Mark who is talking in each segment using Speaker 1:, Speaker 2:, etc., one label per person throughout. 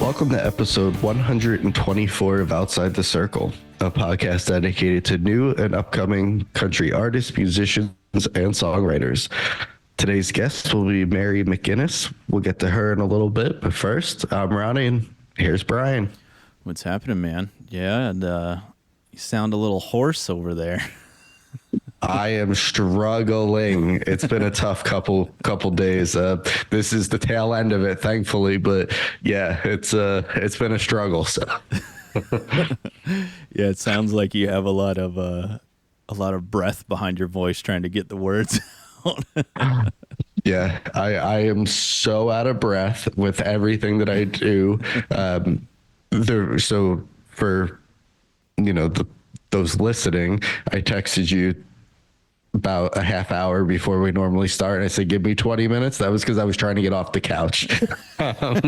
Speaker 1: Welcome to episode 124 of Outside the Circle, a podcast dedicated to new and upcoming country artists, musicians, and songwriters. Today's guest will be Mary McGuinness. We'll get to her in a little bit, but first, I'm Ronnie, and here's Brian.
Speaker 2: What's happening, man? Yeah, and you sound a little hoarse over there.
Speaker 1: I am struggling. It's been a tough couple days. This is the tail end of it, thankfully, but yeah, it's been a struggle. So
Speaker 2: yeah, it sounds like you have a lot of breath behind your voice trying to get the words out.
Speaker 1: Yeah, I am so out of breath with everything that I do. So for those listening, I texted you about a half hour before we normally start, and I said, give me 20 minutes. That was because I was trying to get off the couch.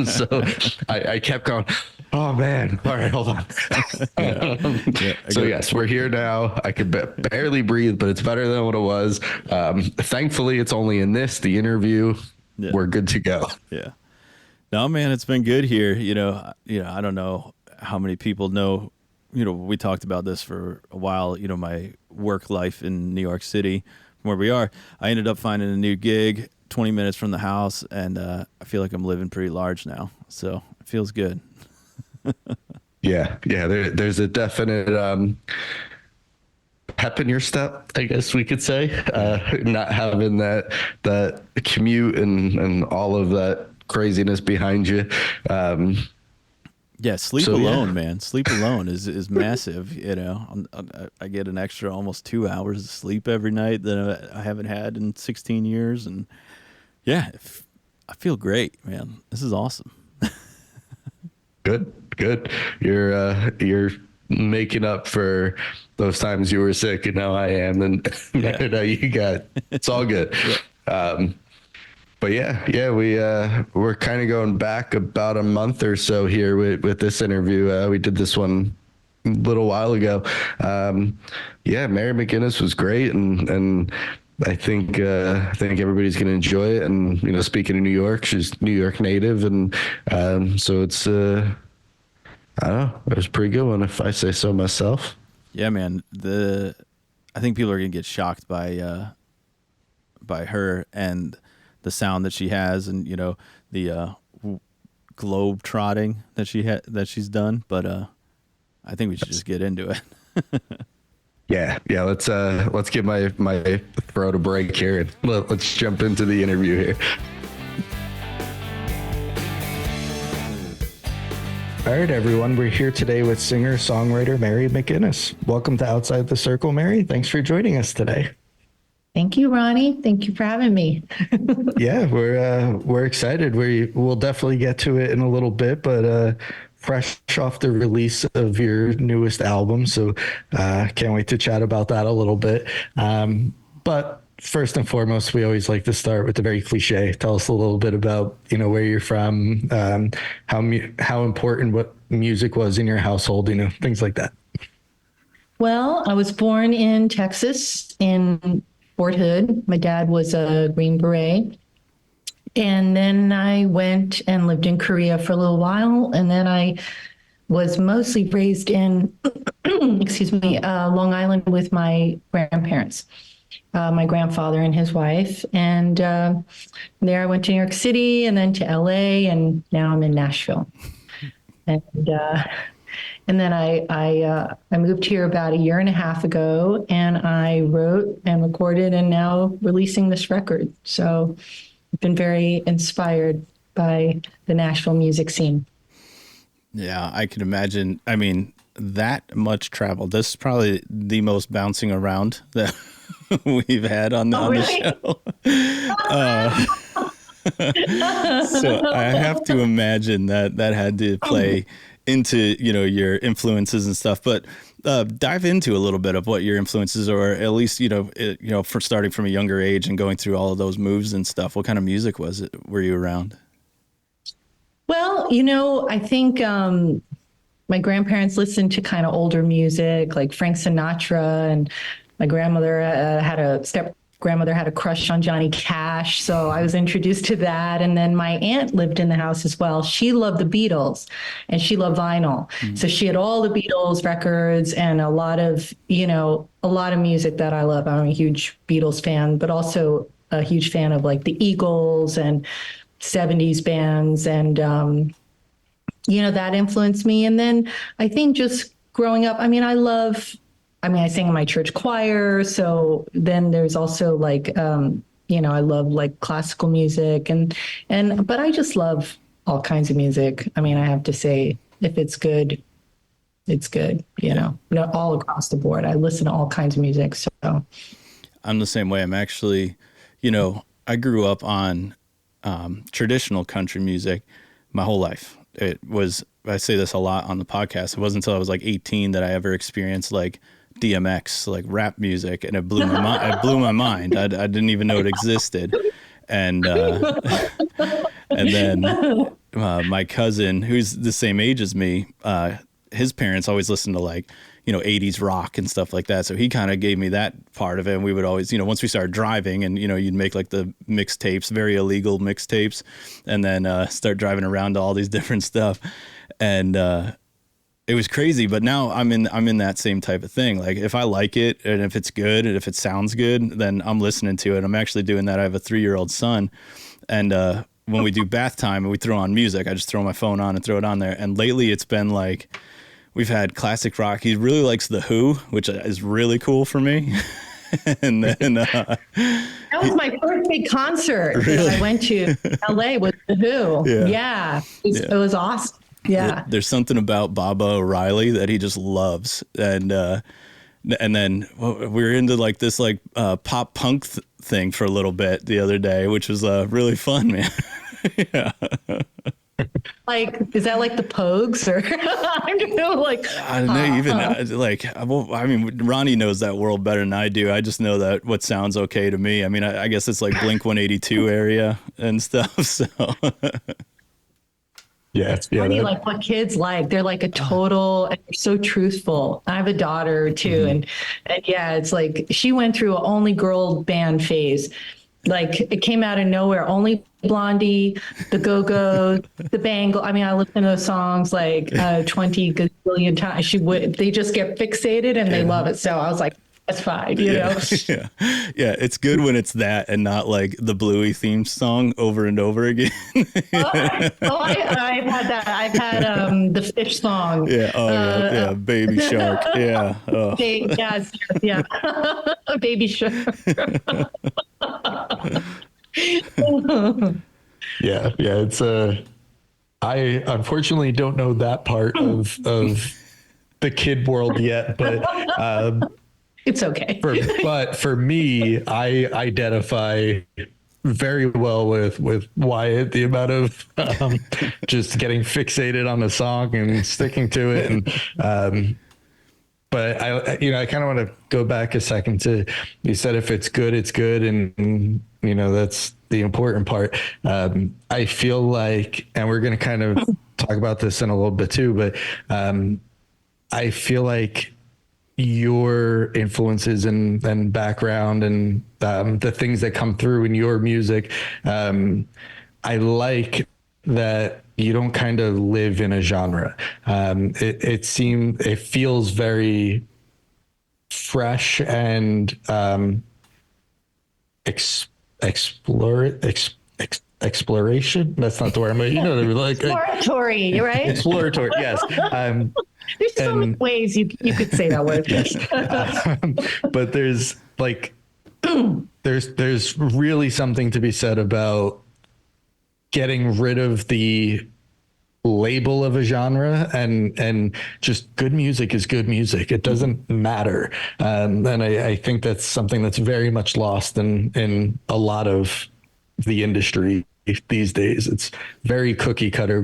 Speaker 1: So I kept going, oh man, all right, hold on. So yes, we're here now. I could barely breathe, but it's better than what it was. Thankfully, it's only in the interview. Yeah. We're good to go.
Speaker 2: Yeah. No, man, it's been good here. I don't know how many people know, we talked about this for a while, my work life in New York City, where we are. I ended up finding a new gig 20 minutes from the house, and I feel like I'm living pretty large now. So it feels good.
Speaker 1: Yeah. There's a definite pep in your step, I guess we could say. Not having that commute and all of that craziness behind you.
Speaker 2: Yeah, sleep alone, man. Sleep alone is massive. I get an extra almost 2 hours of sleep every night that I haven't had in 16 years, and yeah, I feel great, man. This is awesome.
Speaker 1: Good. You're making up for those times you were sick, and now I am, and now you got. It's all good. Yeah. But we're kind of going back about a month or so here with this interview. We did this one a little while ago. Mary McGuinness was great, and I think everybody's going to enjoy it. And speaking of New York, she's New York native, and so it's I don't know, it was a pretty good one if I say so myself.
Speaker 2: Yeah, man. I think people are going to get shocked by her and the sound that she has, and the globe trotting that she's done. But I think we should just get into it.
Speaker 1: Yeah. Let's give my throat a break here, and let's jump into the interview here. All right, everyone. We're here today with singer-songwriter Mary McGuinness. Welcome to Outside the Circle, Mary. Thanks for joining us today.
Speaker 3: Thank you, Ronnie. Thank you for having me.
Speaker 1: Yeah, we're excited. We'll definitely get to it in a little bit, but fresh off the release of your newest album, so can't wait to chat about that a little bit. But first and foremost, we always like to start with the very cliche. Tell us a little bit about where you're from, how important what music was in your household, things like that.
Speaker 3: Well, I was born in Texas in Fort Hood. My dad was a Green Beret. And then I went and lived in Korea for a little while. And then I was mostly raised in, Long Island with my grandparents, my grandfather and his wife. And there I went to New York City and then to LA, and now I'm in Nashville. And then I moved here about a year and a half ago, and I wrote and recorded and now releasing this record. So I've been very inspired by the Nashville music scene.
Speaker 2: Yeah, I can imagine. I mean, that much travel. This is probably the most bouncing around that we've had on the show. So I have to imagine that had to play into your influences and stuff, but dive into a little bit of what your influences are, or at least for starting from a younger age and going through all of those moves and stuff. What kind of music were you around?
Speaker 3: Well, I think my grandparents listened to kind of older music like Frank Sinatra, and my grandmother had a grandmother had a crush on Johnny Cash, so I was introduced to that. And then my aunt lived in the house as well. She loved the Beatles and she loved vinyl. So she had all the Beatles records and a lot of music that I love. I'm a huge Beatles fan, but also a huge fan of like the Eagles and 70s bands. And, that influenced me. And then I think just growing up, I sing in my church choir. So then there's also like, I love like classical music but I just love all kinds of music. I mean, I have to say, if it's good, it's good, all across the board. I listen to all kinds of music. So
Speaker 2: I'm the same way. I'm actually, I grew up on traditional country music my whole life. I say this a lot on the podcast. It wasn't until I was like 18 that I ever experienced like DMX, like rap music, and it blew my mind. It blew my mind. I didn't even know it existed. And then my cousin, who's the same age as me, his parents always listened to like 80s rock and stuff like that. So he kind of gave me that part of it. And we would always, once we started driving and, you'd make like the mixtapes, very illegal mixtapes, and then start driving around to all these different stuff. And it was crazy. But now I'm in that same type of thing. Like if I like it and if it's good and if it sounds good, then I'm listening to it. I'm actually doing that. I have a 3-year-old son. And when we do bath time and we throw on music, I just throw my phone on and throw it on there. And lately it's been like, we've had classic rock. He really likes The Who, which is really cool for me. And then
Speaker 3: that was my first big concert
Speaker 2: really?
Speaker 3: that I went to LA with The Who.
Speaker 2: Yeah.
Speaker 3: It was awesome. Yeah.
Speaker 2: There's something about Baba O'Reilly that he just loves. And then we were into like this like pop punk thing for a little bit the other day, which was really fun, man. Yeah.
Speaker 3: Like, is that like the Pogues or I don't know, like
Speaker 2: I don't know, even Ronnie knows that world better than I do. I just know that what sounds okay to me. I mean, I guess it's like Blink 182 area and stuff. So
Speaker 1: yeah,
Speaker 3: funny, like what kids like. They're like a total, and they're so truthful. I have a daughter too, and yeah, it's like she went through an only girl band phase. Like it came out of nowhere. Only Blondie, the Go-Go, the Bangle. I mean, I listened to those songs like 20 gazillion times. They just get fixated and they love it. So I was like, that's fine, you know?
Speaker 2: Yeah. It's good when it's that and not like the Bluey theme song over and over again.
Speaker 3: I've had that. I've had the fish song.
Speaker 2: Yeah. Oh, yeah. Baby Shark. Yeah. Oh.
Speaker 3: Yes. Yeah. Baby Shark.
Speaker 1: Yeah. It's I unfortunately don't know that part of the kid world yet, but
Speaker 3: it's okay.
Speaker 1: But for me, I identify very well with Wyatt, the amount of just getting fixated on a song and sticking to it. And but I kind of want to go back a second to, you said if it's good, it's good. And that's the important part. I feel like, and we're going to kind of talk about this in a little bit too, but I feel like your influences and background and the things that come through in your music, I like that you don't kind of live in a genre. It feels very fresh and exploration. That's not the word. Like
Speaker 3: exploratory, right?
Speaker 1: Exploratory, yes.
Speaker 3: There's so many ways you could say that word.
Speaker 1: Yes. But there's like there's really something to be said about getting rid of the label of a genre and just good music is good music. It doesn't matter. And I think that's something that's very much lost in a lot of the industry these days. It's very cookie cutter,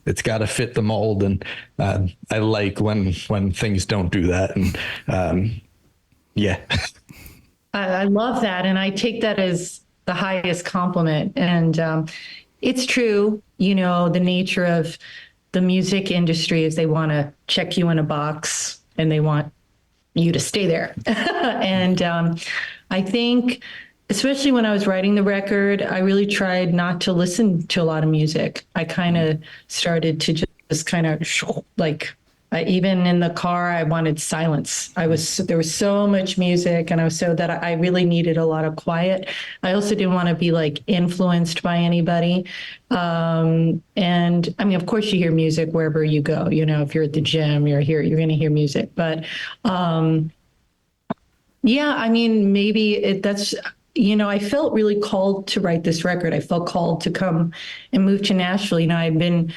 Speaker 1: it's got to fit the mold. And I like when things don't do that. And yeah.
Speaker 3: I love that. And I take that as the highest compliment. And it's true, the nature of the music industry is they want to check you in a box and they want you to stay there. And I think, especially when I was writing the record, I really tried not to listen to a lot of music. I kind of started to just kind of like, even in the car, I wanted silence. There was so much music, and I really needed a lot of quiet. I also didn't want to be like influenced by anybody. And I mean, of course, you hear music wherever you go. You know, if you're at the gym, you're going to hear music. But yeah, I mean, I felt really called to write this record. I felt called to come and move to Nashville. You know, I've been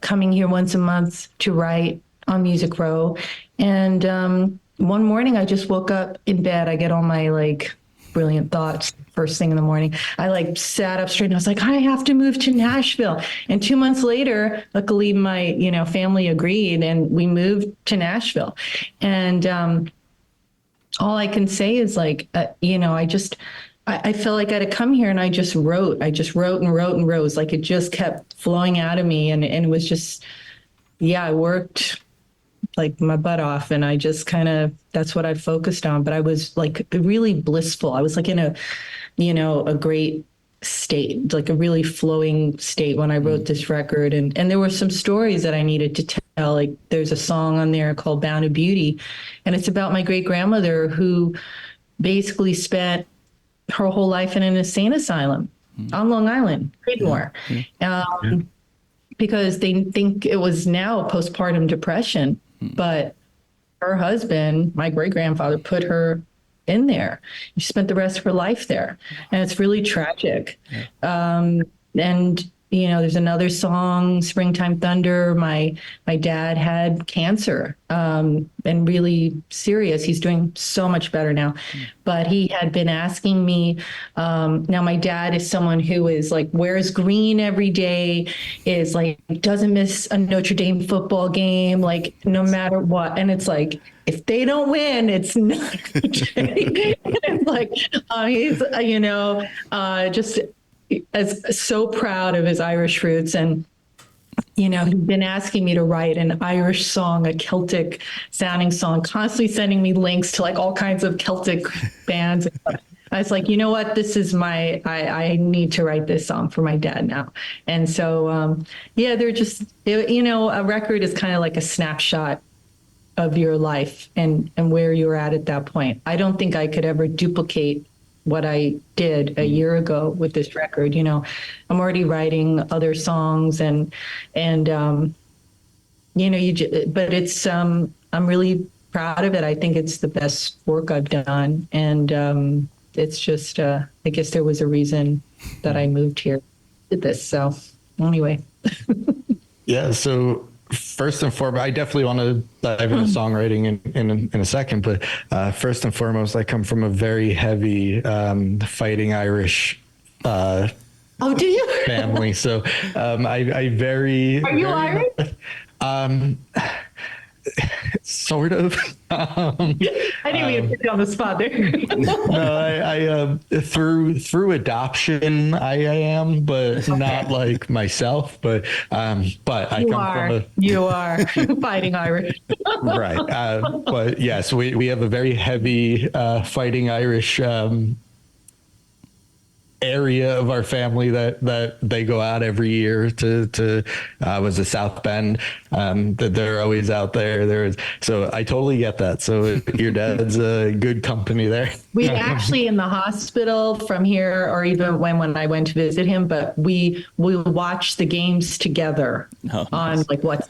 Speaker 3: coming here once a month to write on Music Row. And one morning I just woke up in bed. I get all my like brilliant thoughts first thing in the morning. I like sat up straight and I was like, I have to move to Nashville. And 2 months later, luckily my, family agreed and we moved to Nashville. And all I can say is like, I felt like I had to come here and I just wrote. I just wrote and wrote and wrote. Like it just kept flowing out of me. And it was just, I worked like my butt off and I just that's what I focused on. But I was like really blissful. I was like in a great state, like a really flowing state when I wrote this record. And there were some stories that I needed to tell. Like there's a song on there called Bound to Beauty. And it's about my great grandmother who basically spent her whole life in an insane asylum on Long Island, Creedmoor, because they think it was now postpartum depression. But her husband, my great grandfather, put her in there. She spent the rest of her life there. And it's really tragic. And there's another song, Springtime Thunder. My dad had cancer, and really serious. He's doing so much better now. But he had been asking me, now my dad is someone who is like, wears green every day, is like, doesn't miss a Notre Dame football game, like no matter what. And it's like, if they don't win, it's not okay. It's like, he's, just as so proud of his Irish roots. And, he'd been asking me to write an Irish song, a Celtic sounding song, constantly sending me links to like all kinds of Celtic bands. I was like, you know what, this is I need to write this song for my dad now. And so, they're just, a record is kind of like a snapshot of your life and where you're at that point. I don't think I could ever duplicate what I did a year ago with this record. I'm already writing other songs but it's, I'm really proud of it. I think it's the best work I've done. And it's just, I guess there was a reason that I moved here, did this. So anyway.
Speaker 1: Yeah. So first and foremost, I definitely want to dive into songwriting in a second, but first and foremost, I come from a very heavy fighting Irish
Speaker 3: oh, do you?
Speaker 1: family. So I very.
Speaker 3: Are you
Speaker 1: very,
Speaker 3: Irish?
Speaker 1: Sort of.
Speaker 3: I didn't even put you on the spot there.
Speaker 1: No, I through adoption, I am, but not like myself. But I
Speaker 3: You are fighting Irish,
Speaker 1: right? But yes, we have a very heavy fighting Irish area of our family that they go out every year to was the South Bend, that they're always out there. So I totally get that. So your dad's a good company there.
Speaker 3: We actually in the hospital from here, or even when I went to visit him, but we watch the games together on like what.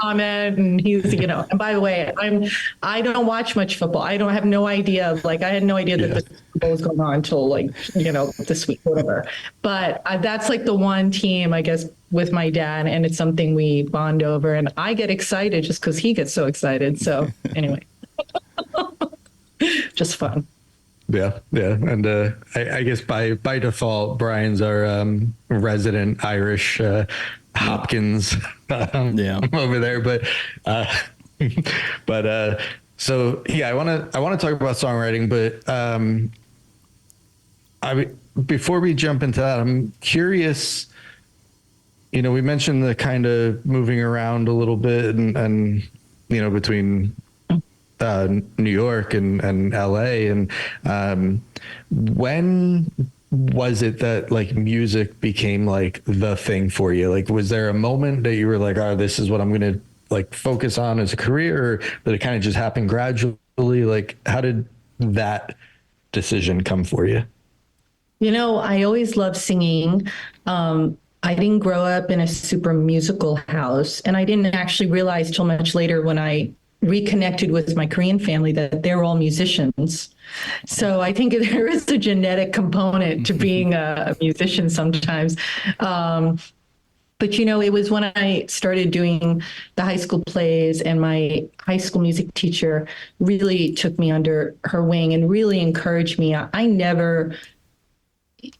Speaker 3: Comment, and he's and by the way, I don't watch much football. I have no idea, like I had no idea that the Super Bowl was going on until like this week, whatever. But that's like the one team, I guess, with my dad, and it's something we bond over, and I get excited just because he gets so excited. So anyway, just fun.
Speaker 1: Yeah. And I guess by default, Brian's our resident Irish Hopkins over there. But so yeah, I want to talk about songwriting, but before we jump into that, I'm curious. We mentioned the kind of moving around a little bit and between New York and LA. And when was it that like music became like the thing for you? Like, was there a moment that you were like, oh, this is what I'm going to like focus on as a career, or did it kind of just happen gradually? Like, how did that decision come for you?
Speaker 3: I always loved singing. I didn't grow up in a super musical house, and I didn't actually realize till much later when I reconnected with my Korean family that they're all musicians. So I think there is a genetic component to being a musician sometimes. But it was when I started doing the high school plays, and my high school music teacher really took me under her wing and really encouraged me. I never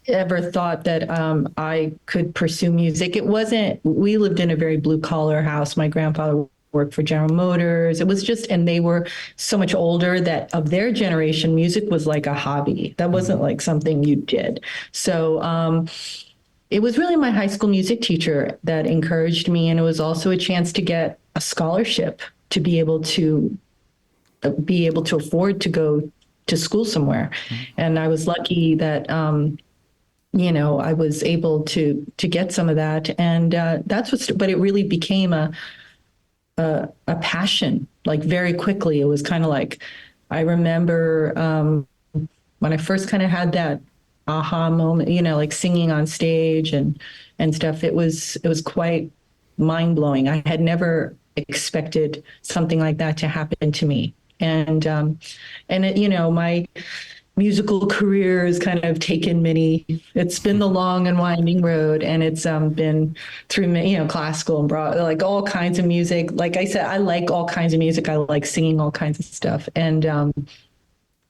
Speaker 3: ever thought that I could pursue music. It wasn't, we lived in a very blue collar house. My grandfather worked for General Motors. It was just, and they were so much older that of their generation, music was like a hobby. That wasn't like something you did. So it was really my high school music teacher that encouraged me. And it was also a chance to get a scholarship to be able to afford to go to school somewhere. And I was lucky that, I was able to get some of that. And but it really became a passion, like very quickly. It was kind of like, I remember when I first kind of had that aha moment, like singing on stage and stuff. It was quite mind blowing. I had never expected something like that to happen to me. And my musical career has kind of taken it's been the long and winding road, and it's been through classical and broad, like all kinds of music. Like I said, I like all kinds of music. I like singing all kinds of stuff. And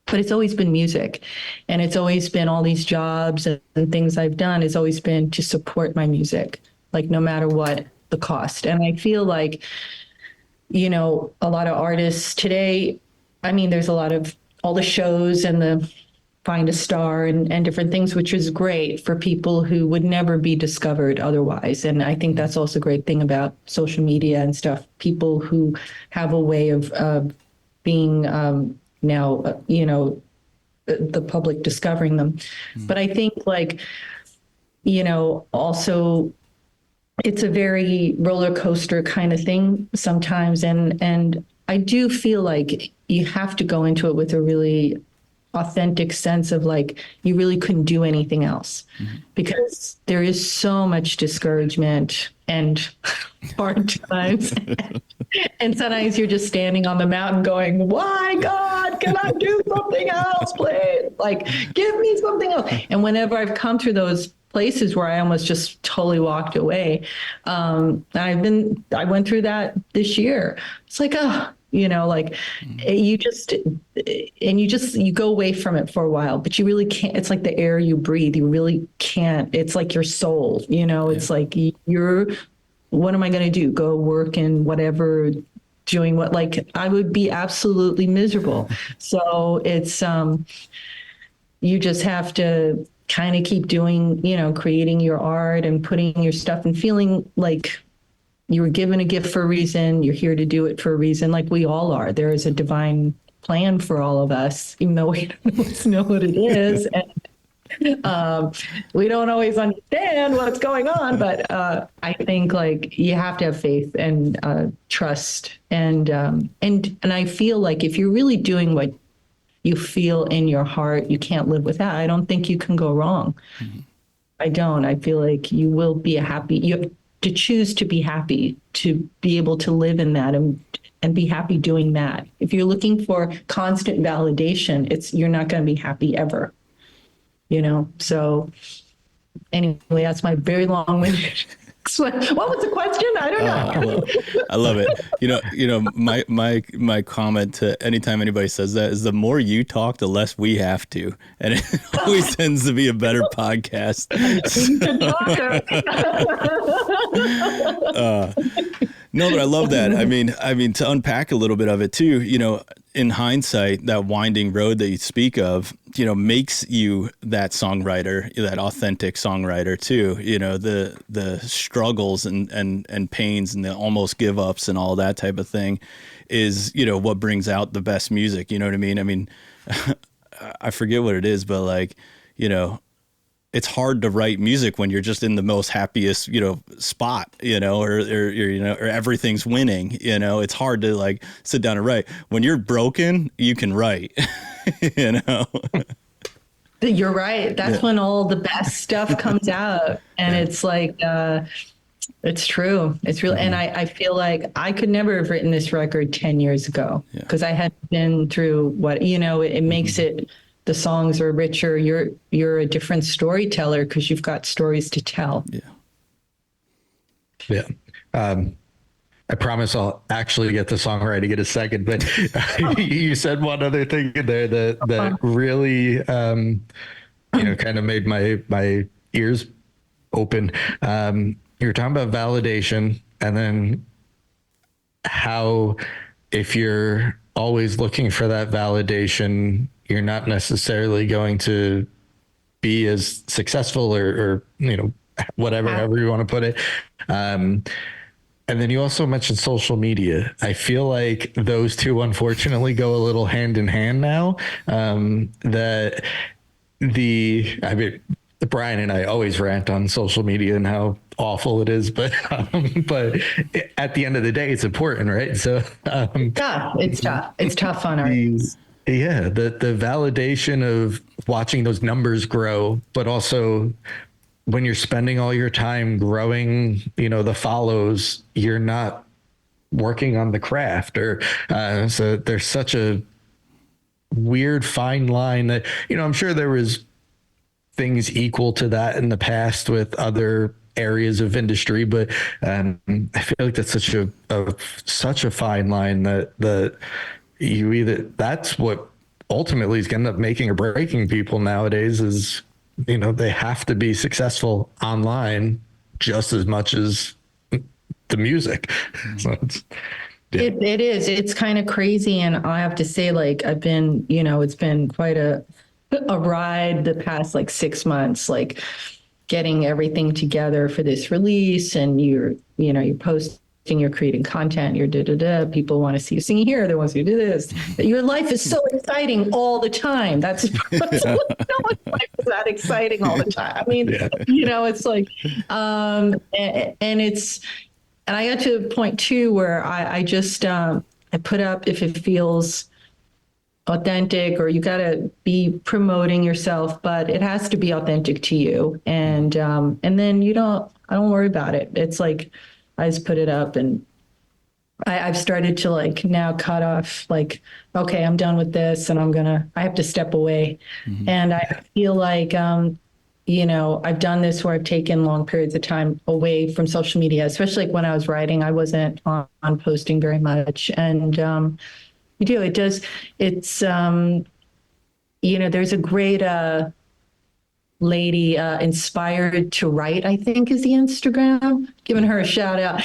Speaker 3: but it's always been music, and it's always been all these jobs and things I've done has always been to support my music, like no matter what the cost. And I feel like, a lot of artists today, I mean, there's a lot of all the shows and the Find a Star and different things, which is great for people who would never be discovered otherwise. And I think that's also a great thing about social media and stuff. People who have a way of being now, the public discovering them. But I think also it's a very roller coaster kind of thing sometimes. And I do feel like you have to go into it with a really authentic sense of like, you really couldn't do anything else, because there is so much discouragement and hard times. And sometimes you're just standing on the mountain going, why, God, can I do something else, please? Like, give me something else. And whenever I've come through those places where I almost just totally walked away, I went through that this year. It's like, you go away from it for a while, but you really can't. It's like the air you breathe. You really can't. It's like your soul, it's like what am I going to do? Go work in whatever, doing what, like I would be absolutely miserable. So it's, you just have to kind of keep doing, creating your art and putting your stuff and feeling like you were given a gift for a reason. You're here to do it for a reason, like we all are. There is a divine plan for all of us, even though we don't always know what it is. And we don't always understand what's going on. But I think like you have to have faith and trust. And I feel like if you're really doing what you feel in your heart, you can't live without. I don't think you can go wrong. I don't. I feel like you will be you have to choose to be happy, to be able to live in that and be happy doing that. If you're looking for constant validation, you're not going to be happy ever, So anyway, that's my very long-winded. What was the question? I don't know.
Speaker 2: I love it. My comment to anytime anybody says that is the more you talk, the less we have to. And it always tends to be a better podcast. No, but I love that. I mean, to unpack a little bit of it too, in hindsight, that winding road that you speak of, makes you that songwriter, that authentic songwriter too. The struggles and pains and the almost give ups and all that type of thing is, what brings out the best music. You know what I mean? I mean, I forget what it is, but like, it's hard to write music when you're just in the most happiest, spot, or everything's winning, it's hard to like sit down and write. When you're broken, you can write,
Speaker 3: You're right. That's when all the best stuff comes out. And it's like, it's true. It's real. And I feel like I could never have written this record 10 years ago because I had been through what, it makes it, the songs are richer. You're a different storyteller because you've got stories to tell.
Speaker 1: Yeah. I promise I'll actually get the songwriting in a second, but you said one other thing in there that really, kind of made my ears open. You were talking about validation, and then how if you're always looking for that validation, you're not necessarily going to be as successful or whatever, however you want to put it. And then you also mentioned social media. I feel like those two unfortunately go a little hand in hand now. Brian and I always rant on social media and how awful it is, but at the end of the day, it's important, right? So
Speaker 3: it's tough. It's tough on artists.
Speaker 1: Yeah, the validation of watching those numbers grow, but also when you're spending all your time growing, the follows, you're not working on the craft, or so there's such a weird fine line that, I'm sure there was things equal to that in the past with other areas of industry, but I feel like that's such a fine line that you either, that's what ultimately is going to end up making or breaking people nowadays is, they have to be successful online just as much as the music. So
Speaker 3: it is. It's kind of crazy. And I have to say, like, I've been, it's been quite a ride the past like 6 months, like getting everything together for this release. And you're posting, you're creating content, you're people want to see you singing here, they want to see you do this. Your life is so exciting all the time. That's no one's life is that exciting all the time. I mean, it's like, and I got to a point too where I just I put up if it feels authentic, or you got to be promoting yourself, but it has to be authentic to you. And then I don't worry about it. It's like, I just put it up, and I've started to like now cut off, like, okay, I'm done with this and I have to step away. And I feel like, I've done this where I've taken long periods of time away from social media, especially like when I was writing, I wasn't on posting very much. And there's a great lady, Inspired to Write, I think is the Instagram, giving her a shout out.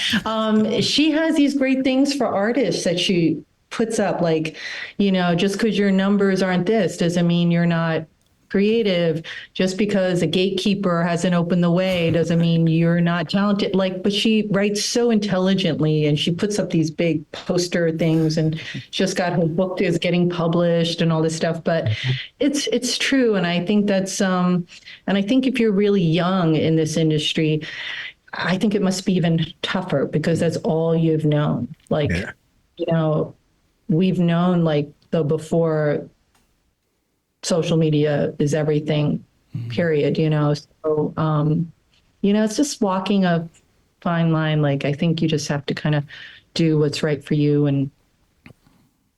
Speaker 3: She has these great things for artists that she puts up, like, just because your numbers aren't this doesn't mean you're not creative. Just because a gatekeeper hasn't opened the way doesn't mean you're not talented. Like, but she writes so intelligently, and she puts up these big poster things, and just got her book is getting published and all this stuff. But it's true, and I think that's and I think if you're really young in this industry, I think it must be even tougher because that's all you've known. Like, we've known like the before social media is everything, period, So, it's just walking a fine line. Like, I think you just have to kind of do what's right for you and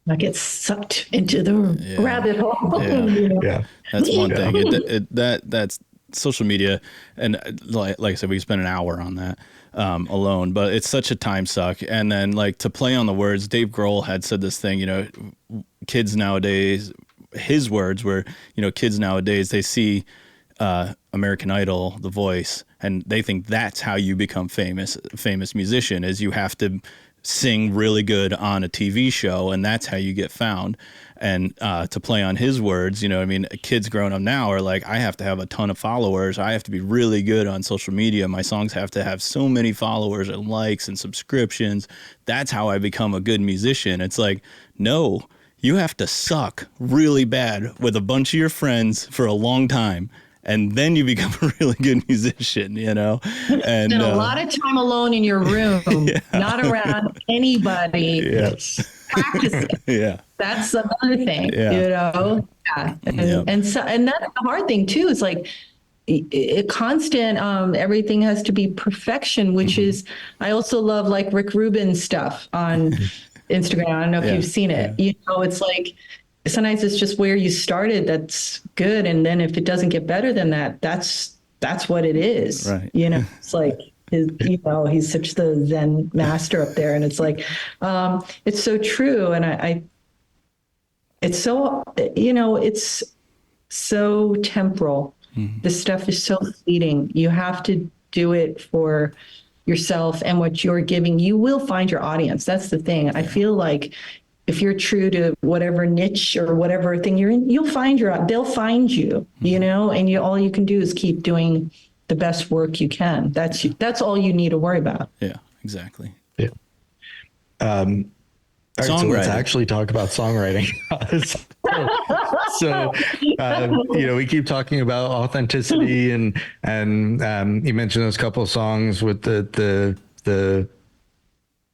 Speaker 3: not get sucked into the rabbit hole.
Speaker 2: Yeah. That's one thing. That's social media. And like I said, we spent an hour on that alone, but it's such a time suck. And then like to play on the words, Dave Grohl had said this thing, kids nowadays, his words were, kids nowadays, they see American Idol, The Voice, and they think that's how you become famous musician, is you have to sing really good on a TV show, and that's how you get found. And to play on his words, you know, I mean, kids growing up now are like, I have to have a ton of followers. I have to be really good on social media. My songs have to have so many followers and likes and subscriptions. That's how I become a good musician. It's like, no, you have to suck really bad with a bunch of your friends for a long time. And then you become a really good musician, you know? And
Speaker 3: spend a lot of time alone in your room, not around anybody.
Speaker 2: Yes.
Speaker 3: Practicing.
Speaker 2: Yeah.
Speaker 3: That's another thing,
Speaker 2: Yeah.
Speaker 3: you know? Yeah. And so, and that's the hard thing too, is like a constant, everything has to be perfection, which is, I also love like Rick Rubin's stuff on Instagram. I don't know if you've seen it. You know, it's like, sometimes it's just where you started. That's good. And then if it doesn't get better than that, that's what it is.
Speaker 2: Right.
Speaker 3: You know, it's like, you know, he's such the Zen master up there. And it's like, it's so true. And it's so, you know, it's so temporal. This stuff is so fleeting. You have to do it for yourself and what you're giving. You will find your audience. That's the thing. I feel like if you're true to whatever niche or whatever thing you're in, they'll find you, you know, and all you can do is keep doing the best work you can. That's all you need to worry about.
Speaker 2: Yeah, exactly.
Speaker 1: Yeah. All right, so let's actually talk about songwriting. so you know, we keep talking about authenticity and you mentioned those couple of songs with the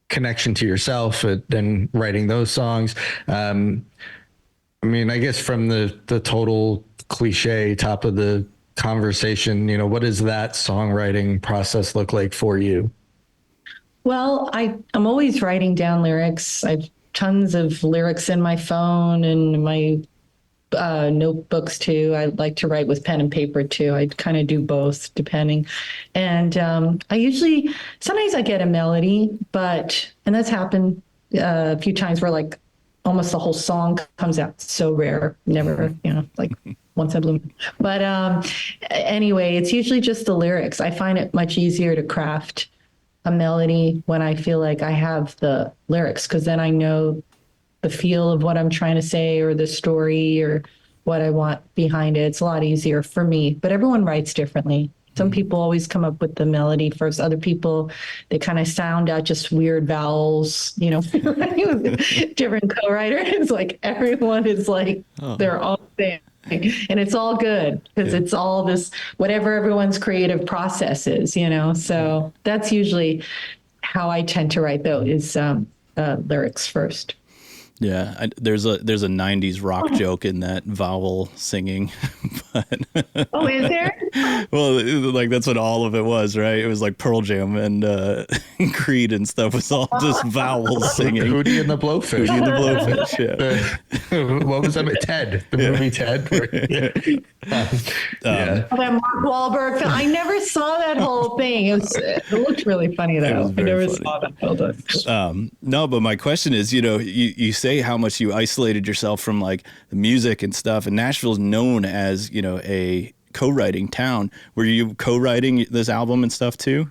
Speaker 1: connection to yourself and writing those songs. I mean, I guess from the total cliche top of the conversation, you know, what does that songwriting process look like for you?
Speaker 3: Well, I'm always writing down lyrics. I've tons of lyrics in my phone and my notebooks too. I like to write with pen and paper too. I kind of do both depending. And sometimes I get a melody, and that's happened a few times where like almost the whole song comes out. It's so rare. Never, you know, like once I blew. But anyway, it's usually just the lyrics. I find it much easier to craft a melody when I feel like I have the lyrics, because then I know the feel of what I'm trying to say or the story or what I want behind it. It's a lot easier for me, but everyone writes differently. Some people always come up with the melody first. Other people, they kind of sound out just weird vowels, you know, different co-writer. It's like everyone is like their own thing. And it's all good because it's all this, whatever everyone's creative process is, you know. So that's usually how I tend to write, though, is lyrics first.
Speaker 2: Yeah, there's a 90s rock joke in that vowel singing. But
Speaker 3: oh, is there?
Speaker 2: Well, like that's what all of it was, right? It was like Pearl Jam and Creed and stuff was all just vowels singing.
Speaker 1: Hootie and the Blowfish.
Speaker 2: Hootie and the Blowfish,
Speaker 1: what was that? Ted, the movie Ted.
Speaker 3: That Mark Wahlberg film. I never saw that whole thing. It looked really funny though. I never saw that.
Speaker 2: No, but my question is, you know, you say how much you isolated yourself from like the music and stuff, and Nashville's known as, you know, a co-writing town. Were you co-writing this album and stuff too?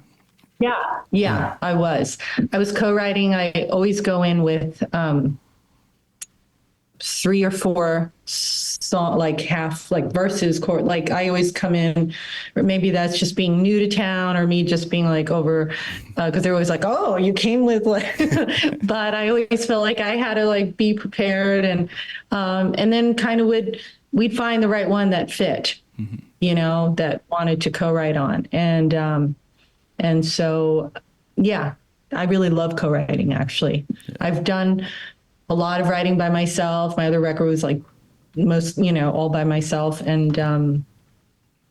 Speaker 2: Yeah, I was co-writing. I always go in with 3 or 4 song, like half, like verses, chord. Like I always come in, or maybe that's just being new to town, or me just being like over, because they're always like, "Oh, you came with like," but I always felt like I had to like be prepared, and then kind of we'd find the right one that fit, you know, that wanted to co-write on, and so yeah, I really love co-writing. Actually, I've done a lot of writing by myself. My other record was like most, you know, all by myself, and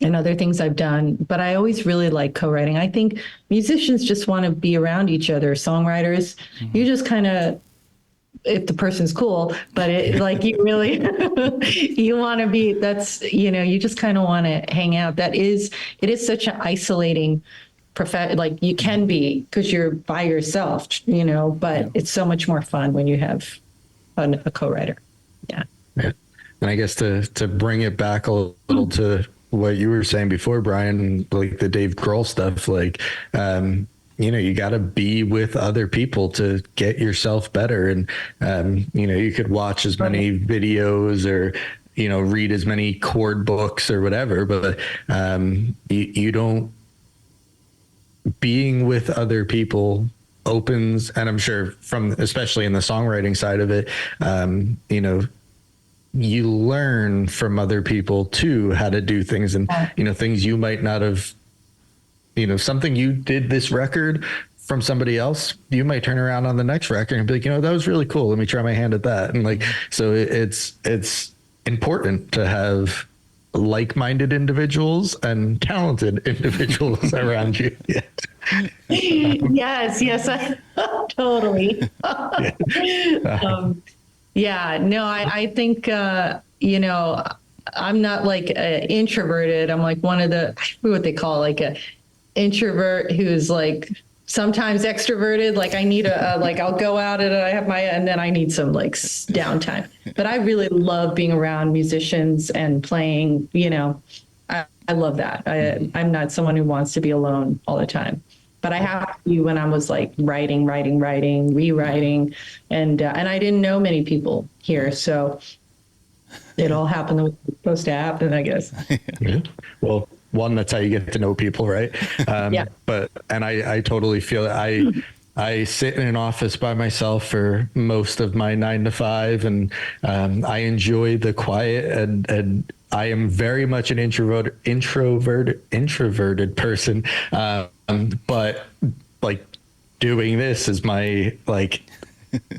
Speaker 2: other things I've done. But I always really like co-writing. I think musicians just want to be around each other. Songwriters, you just kind of, if the person's cool, but like you really, you want to be, that's, you know, you just kind of want to hang out. It is such an isolating like you can be, because you're by yourself, you know, but it's so much more fun when you have a co-writer. Yeah.
Speaker 1: And I guess to bring it back a little to what you were saying before, Brian, like the Dave Grohl stuff, like you got to be with other people to get yourself better. And, you could watch as many videos or, read as many chord books or whatever, but you don't, being with other people opens, and I'm sure especially in the songwriting side of it, you learn from other people too, how to do things, and, things you might not have, something you did this record from somebody else, you might turn around on the next record and be like, that was really cool. Let me try my hand at that. And like, so it's important to have like-minded individuals and talented individuals around you. Yeah.
Speaker 3: Yes, totally. I think, I'm not like introverted. I'm like one of I forget what they call like a introvert who's like sometimes extroverted. Like I need I'll go out and and then I need some like downtime. But I really love being around musicians and playing, I love that. I'm not someone who wants to be alone all the time. But I have to be when I was like writing, rewriting, and I didn't know many people here, so it all happened the way it was supposed to happen, I guess.
Speaker 1: Yeah. Well, one, that's how you get to know people, right?
Speaker 3: Yeah.
Speaker 1: But I totally feel it. I sit in an office by myself for most of my 9 to 5, and I enjoy the quiet, and I am very much an introverted person. But like doing this is my, like,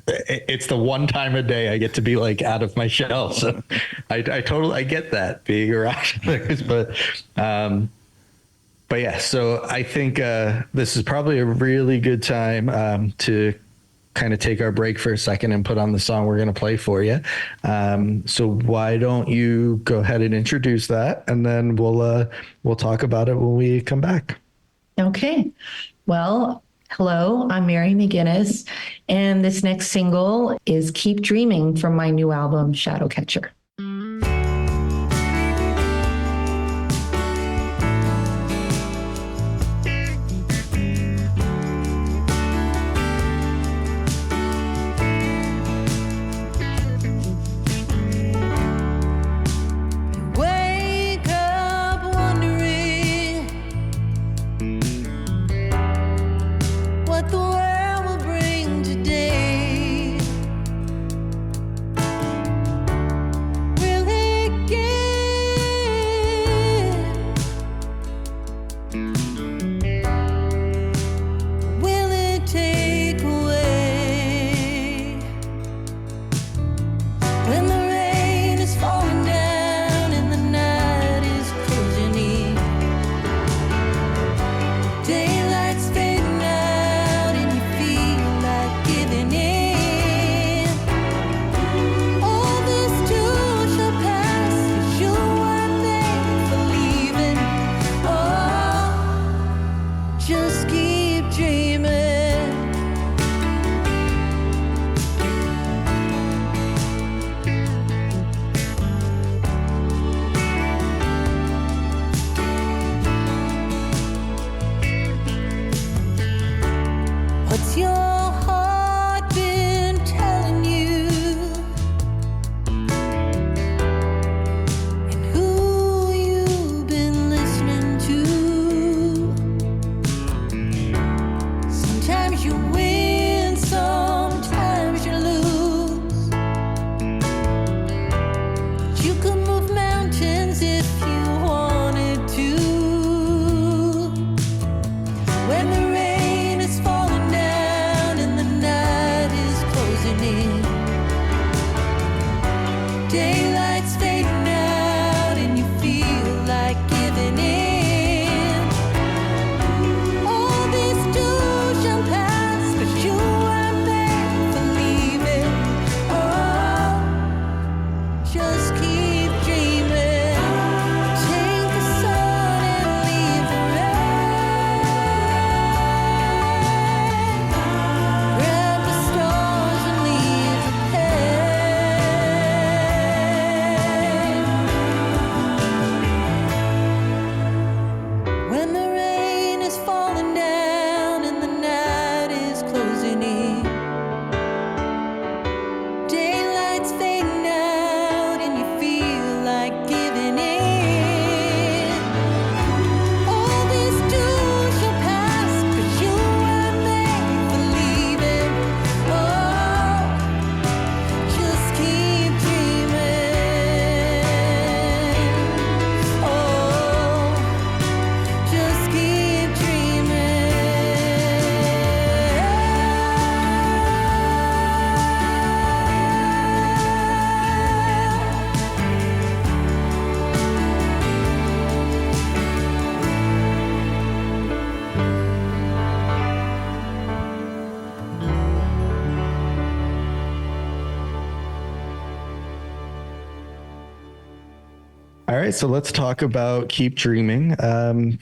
Speaker 1: it's the one time a day I get to be like out of my shell. So I totally get that, being around others, but yeah, so I think this is probably a really good time to kind of take our break for a second and put on the song we're going to play for you. So why don't you go ahead and introduce that, and then we'll talk about it when we come back.
Speaker 3: Okay. Well, hello, I'm Mary McGuinness, and this next single is Keep Dreaming from my new album, Shadowcatcher.
Speaker 1: All right, so let's talk about Keep Dreaming.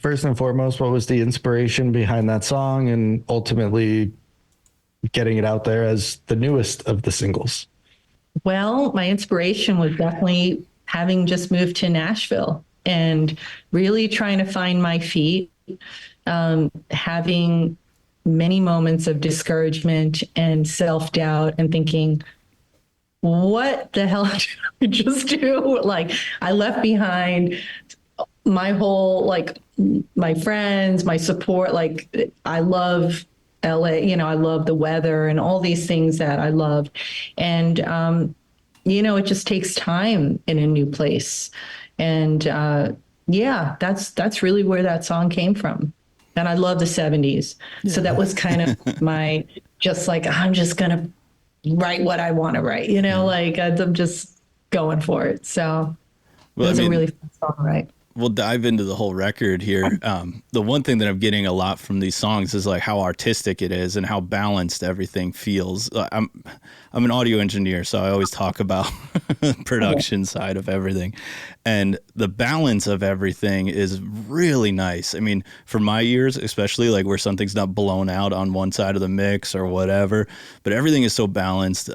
Speaker 1: First and foremost, what was the inspiration behind that song and ultimately getting it out there as the newest of the singles?
Speaker 3: Well, my inspiration was definitely having just moved to Nashville and really trying to find my feet, having many moments of discouragement and self-doubt and thinking, what the hell did I just do? Like, I left behind my whole, like, my friends, my support. Like, I love LA, I love the weather and all these things that I love. And, it just takes time in a new place. And yeah, that's really where that song came from. And I love the 70s. Yeah. So that was kind of my, just like, I'm just going to write what I want to write, like I'm just going for it. So it was a really fun song, right?
Speaker 2: We'll dive into the whole record here. The one thing that I'm getting a lot from these songs is like how artistic it is and how balanced everything feels. I'm an audio engineer, so I always talk about production side of everything. And the balance of everything is really nice. I mean, for my ears, especially like where something's not blown out on one side of the mix or whatever, but everything is so balanced.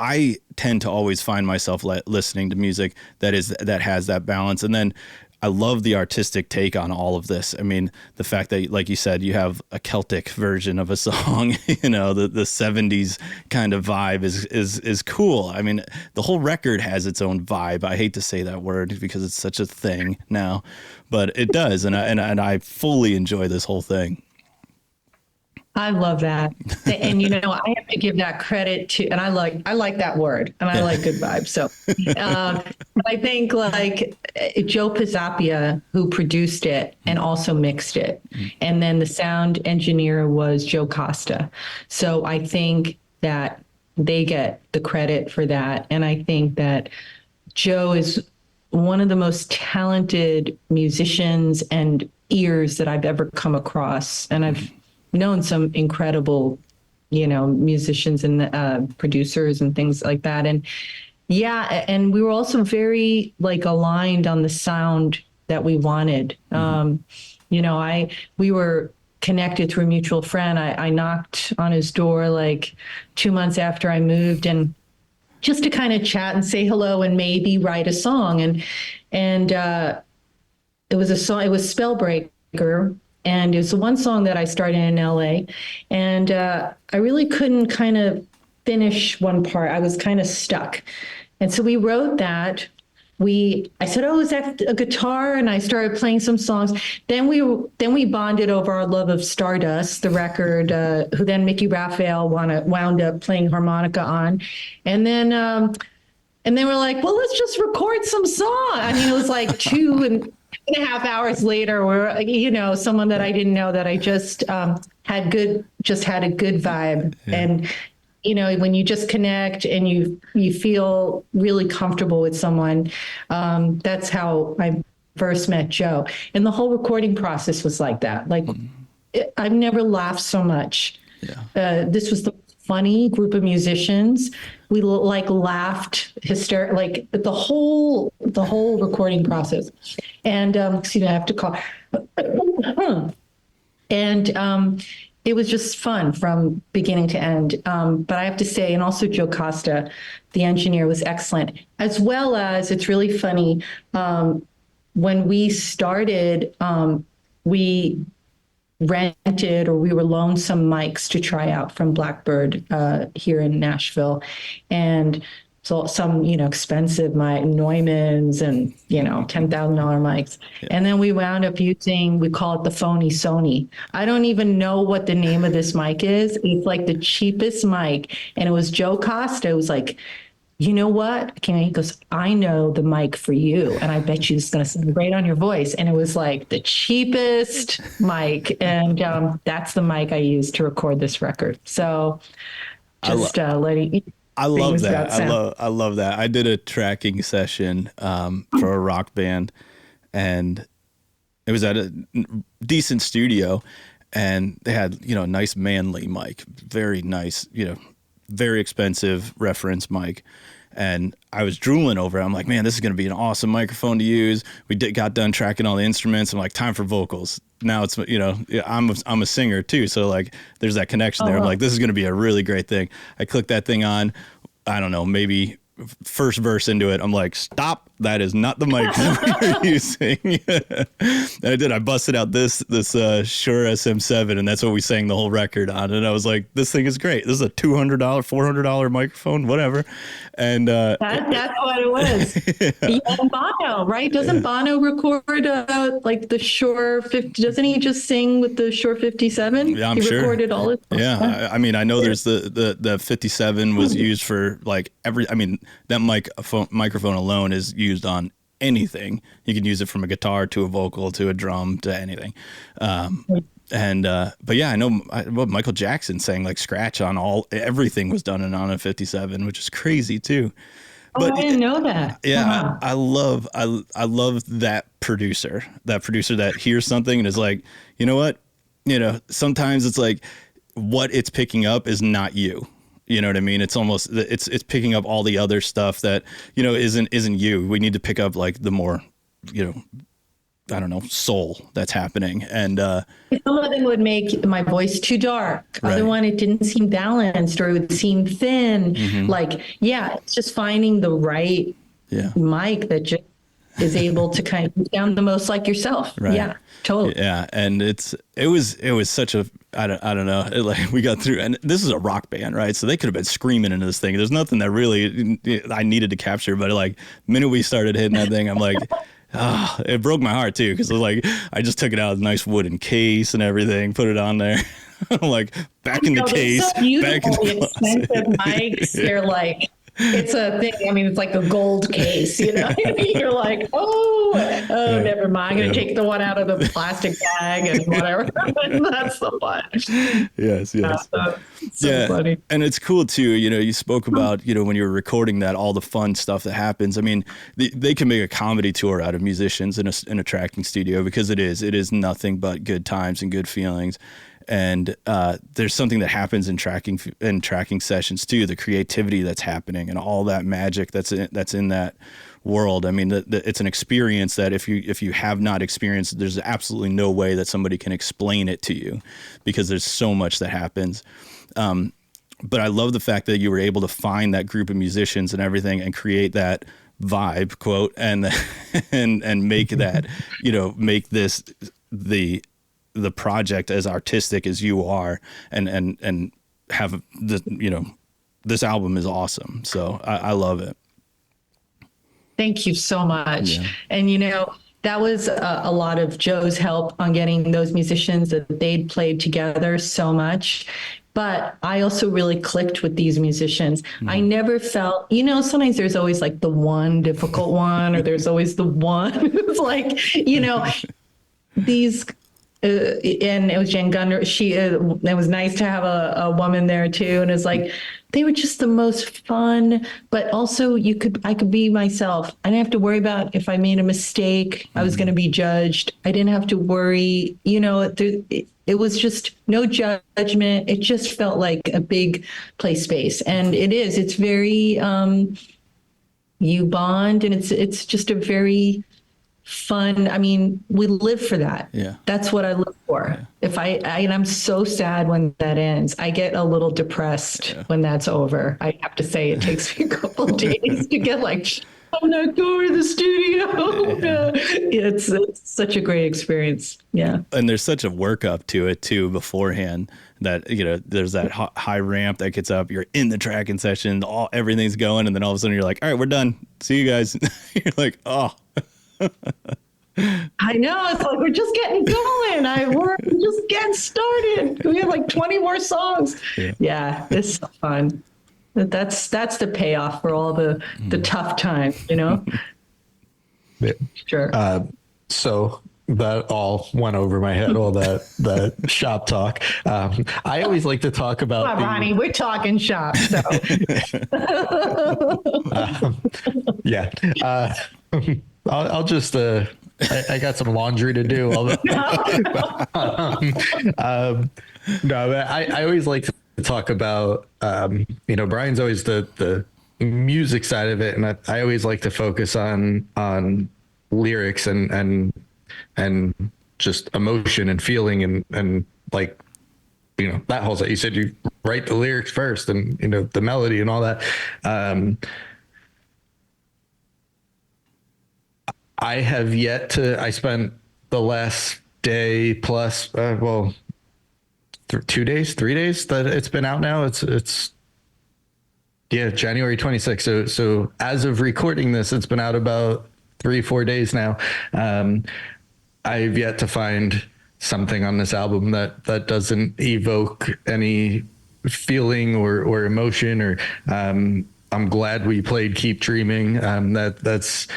Speaker 2: I tend to always find myself listening to music that has that balance. And then I love the artistic take on all of this. I mean, the fact that, like you said, you have a Celtic version of a song, the 70s kind of vibe is cool. I mean, the whole record has its own vibe. I hate to say that word because it's such a thing now, but it does. And I fully enjoy this whole thing.
Speaker 3: I love that. And, I have to give that credit to, and I like that word and I like good vibes. So I think like Joe Pizzapia, who produced it and also mixed it. And then the sound engineer was Joe Costa. So I think that they get the credit for that. And I think that Joe is one of the most talented musicians and ears that I've ever come across. And I've known some incredible, musicians and producers and things like that. And yeah, and we were also very like aligned on the sound that we wanted. We were connected through a mutual friend. I knocked on his door like 2 months after I moved, and just to kind of chat and say hello and maybe write a song. And it was a song, it was Spellbreaker. And it was the one song that I started in LA. And I really couldn't kind of finish one part. I was kind of stuck. And so we wrote that. I said, oh, is that a guitar? And I started playing some songs. Then we bonded over our love of Stardust, the record, who then Mickey Raphael wound up playing harmonica on. And then we're like, well, let's just record some song. I mean, it was like 2.5 hours later, where someone that I didn't know that I just had a good vibe. Yeah. And when you just connect and you feel really comfortable with someone, that's how I first met Joe. And the whole recording process was like that. Like I've never laughed so much. Yeah. This was the funny group of musicians. We laughed like the whole recording process. And excuse me, I have to call. And it was just fun from beginning to end. But I have to say, and also Joe Costa, the engineer, was excellent. As well as, it's really funny, when we started, we rented, or we were loaned some mics to try out from Blackbird here in Nashville. And so some, expensive mic, Neumanns and, $10,000 mics. Yeah. And then we wound up using, we call it the phony Sony. I don't even know what the name of this mic is. It's like the cheapest mic. And it was Joe Costa. It was like, you know what? He goes, I know the mic for you. And I bet you it's going to sound great on your voice. And it was like the cheapest mic. And that's the mic I used to record this record. So just letting you.
Speaker 2: I love that. I love that. I did a tracking session for a rock band, and it was at a decent studio, and they had, a nice manly mic, very nice, very expensive reference mic. and I was drooling over it. I'm like, man, this is going to be an awesome microphone to use. Got done tracking all the instruments. I'm like, time for vocals. Now it's, I'm a singer too. So like there's that connection there. I'm like, this is going to be a really great thing. I clicked that thing on, I don't know, maybe first verse into it. I'm like, stop. That is not the microphone you're using. And I did. I busted out this Shure SM7, and that's what we sang the whole record on. And I was like, this thing is great. This is a $200, $400 microphone, whatever. And
Speaker 3: that's what it was. Yeah, Bono, right? Doesn't Bono record like the Shure 50? Doesn't he just sing with the Shure 57?
Speaker 2: Yeah, I'm
Speaker 3: he
Speaker 2: sure.
Speaker 3: Recorded all his stuff.
Speaker 2: Yeah, I mean, I know there's the 57 was used for like that microphone alone is used on anything. You can use it from a guitar to a vocal to a drum to anything. But yeah, I know Michael Jackson sang like scratch on everything was done on a 57, which is crazy too. But
Speaker 3: I didn't know that.
Speaker 2: Yeah, I love that producer that hears something and is like, you know what? Sometimes it's like what it's picking up is not you. You know what I mean? It's almost, it's picking up all the other stuff that, isn't you. We need to pick up like the more, I don't know, soul that's happening. And
Speaker 3: some of them would make my voice too dark.
Speaker 2: Right.
Speaker 3: Other one, it didn't seem balanced or it would seem thin. Like, yeah, it's just finding the right mic that just is able to kind of sound the most like yourself.
Speaker 2: Right.
Speaker 3: Yeah, totally.
Speaker 2: Yeah. And it was such a, I don't know. Like we got through, and this is a rock band, right? So they could have been screaming into this thing. There's nothing that really I needed to capture, but like the minute we started hitting that thing, I'm like, it broke my heart too. Cause it was like, I just took it out of a nice wooden case and everything, put it on there. I'm like back in the case,
Speaker 3: so
Speaker 2: back in the
Speaker 3: expensive mics. They're like, it's a thing. I mean, it's like a gold case, You're like, never mind. I'm going to take the one out of the plastic bag and whatever. That's the one.
Speaker 2: Yes.
Speaker 3: So funny.
Speaker 2: And it's cool too. You spoke about, when you're recording that, all the fun stuff that happens. I mean, they can make a comedy tour out of musicians in a tracking studio because it is nothing but good times and good feelings. And there's something that happens in tracking sessions too, the creativity that's happening and all that magic that's in that world. I mean, it's an experience that if you have not experienced, there's absolutely no way that somebody can explain it to you because there's so much that happens. But I love the fact that you were able to find that group of musicians and everything and create that vibe, quote, and make that, make this the project as artistic as you are and have the, this album is awesome. So I love it.
Speaker 3: Thank you so much.
Speaker 2: Yeah.
Speaker 3: And, that was a lot of Joe's help on getting those musicians that they'd played together so much. But I also really clicked with these musicians. I never felt, sometimes there's always like the one difficult one, or there's always the one who's like, these, and it was Jen Gunner. It was nice to have a woman there too. And it's like, they were just the most fun, but also I could be myself. I didn't have to worry about if I made a mistake, I was going to be judged. I didn't have to worry, it was just no judgment. It just felt like a big play space. And it's very, you bond, and it's just a very fun. I mean, we live for that.
Speaker 2: Yeah.
Speaker 3: That's what I live for. Yeah. And I'm so sad when that ends. I get a little depressed when that's over. I have to say it takes me a couple of days to get like, I'm not going to the studio. Yeah. It's such a great experience. Yeah.
Speaker 2: And there's such a workup to it too beforehand that, there's that high ramp that gets up, you're in the tracking session, everything's going. And then all of a sudden you're like, all right, we're done. See you guys. You're like, oh,
Speaker 3: I know. It's like, we're just getting going. We're just getting started. We have like 20 more songs. Yeah, it's so fun. That's the payoff for all the tough times,
Speaker 1: Yeah.
Speaker 3: Sure.
Speaker 1: So that all went over my head, all that shop talk. I always like to talk about.
Speaker 3: Come on, Ronnie, we're talking shop. So.
Speaker 1: Yeah. I'll just. I got some laundry to do. No, but I always like to talk about. Brian's always the music side of it, and I always like to focus on lyrics and just emotion and feeling and like, you know, that whole set. You said you write the lyrics first, and you know the melody and all that. I have yet to. I spent the last day plus, 2 days, 3 days that it's been out now. It's yeah, January 26th. So as of recording this, it's been out about 3-4 days now. I've yet to find something on this album that doesn't evoke any feeling or emotion or I'm glad we played Keep Dreaming. That's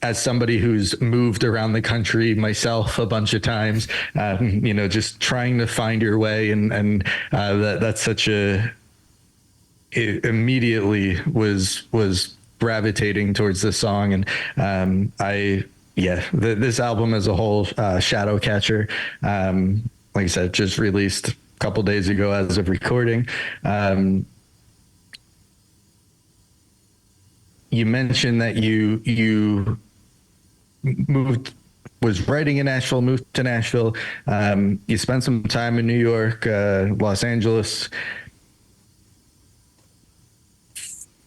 Speaker 1: as somebody who's moved around the country myself a bunch of times, you know, just trying to find your way and that's such a, it immediately was gravitating towards this song. And this album as a whole, Shadowcatcher, like I said, just released a couple days ago as of recording. You mentioned that you was writing in Nashville, moved to Nashville. You spent some time in New York, Los Angeles.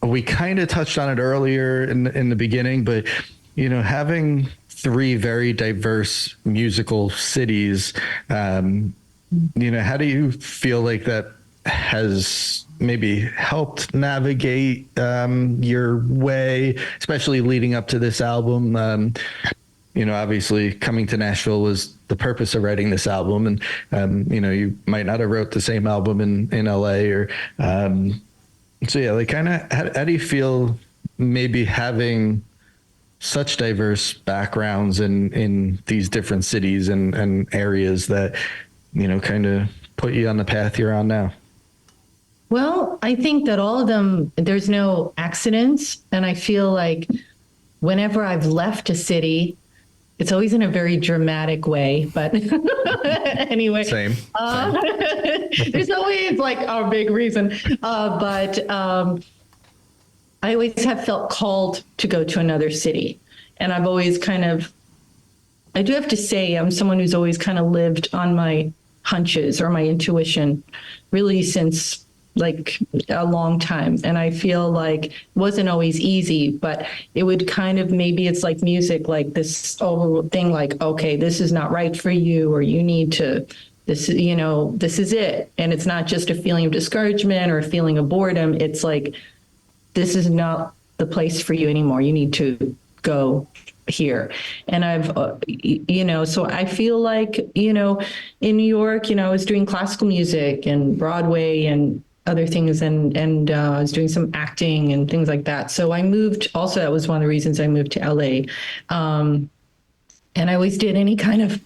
Speaker 1: We kind of touched on it earlier in the beginning, but you know, having three very diverse musical cities, you know, how do you feel like that has maybe helped navigate your way, especially leading up to this album? You know, obviously coming to Nashville was the purpose of writing this album, and you know, you might not have wrote the same album in LA or so yeah, like kind of how do you feel maybe having such diverse backgrounds in these different cities and areas that, you know, kind of put you on the path you're on now?
Speaker 3: Well, I think that all of them, there's no accidents. And I feel like whenever I've left a city, it's always in a very dramatic way. But anyway,
Speaker 1: Same.
Speaker 3: There's always like a big reason. But I always have felt called to go to another city. And I've always I do have to say, I'm someone who's always kind of lived on my hunches or my intuition really since like a long time. And I feel like it wasn't always easy, but it would maybe it's like music, like this thing, like, okay, this is not right for you, or you need to, this is it. And it's not just a feeling of discouragement or a feeling of boredom. It's like, this is not the place for you anymore. You need to go here. And I've, so I feel like, in New York, I was doing classical music and Broadway and other things. And I was doing some acting and things like that. So I moved also, that was one of the reasons I moved to LA. And I always did any kind of,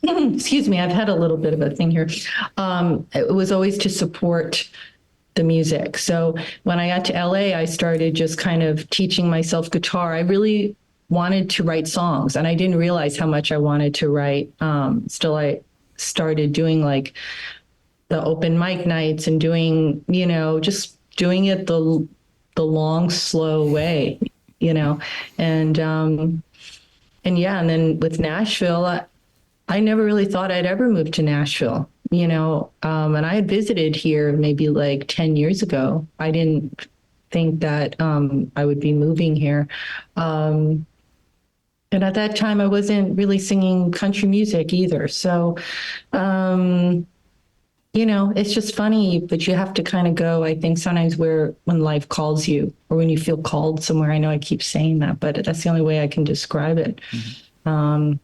Speaker 3: excuse me, I've had a little bit of a thing here. It was always to support the music. So when I got to LA, I started just kind of teaching myself guitar. I really wanted to write songs, and I didn't realize how much I wanted to write. Still, I started doing like the open mic nights and doing, just doing it the long, slow way, and yeah. And then with Nashville, I never really thought I'd ever move to Nashville, and I had visited here maybe like 10 years ago. I didn't think that I would be moving here. And at that time, I wasn't really singing country music either. So, it's just funny, but you have to kind of go, I think, sometimes when life calls you or when you feel called somewhere. I know I keep saying that, but that's the only way I can describe it. Mm-hmm.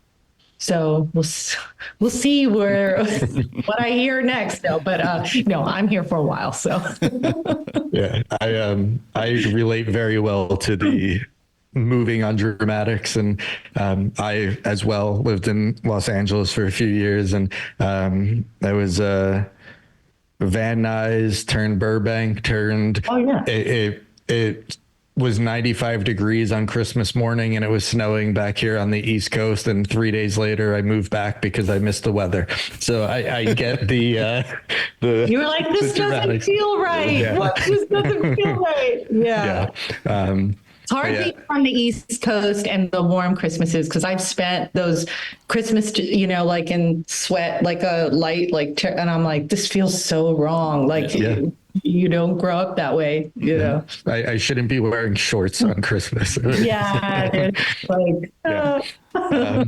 Speaker 3: So we'll see what I hear next. No, but no, I'm here for a while. So
Speaker 1: yeah, I relate very well to the moving on dramatics, and I as well lived in Los Angeles for a few years, and I was Van Nuys turned Burbank turned.
Speaker 3: Oh yeah.
Speaker 1: It
Speaker 4: was 95 degrees on Christmas morning and it was snowing back here on the East Coast. And 3 days later, I moved back because I missed the weather. So I get the
Speaker 3: You were like, this
Speaker 4: the
Speaker 3: doesn't
Speaker 4: dramatics.
Speaker 3: feel right.
Speaker 4: Yeah.
Speaker 3: What? This doesn't feel right. Yeah.
Speaker 4: Yeah.
Speaker 3: It's hard
Speaker 4: Yeah.
Speaker 3: being on the East Coast and the warm Christmases because I've spent those Christmas, like in sweat, like a light, and I'm like, this feels so wrong. Like
Speaker 4: Yeah.
Speaker 3: you don't grow up that way,
Speaker 4: I shouldn't be wearing shorts on Christmas.
Speaker 3: Yeah. It's like,
Speaker 4: Yeah.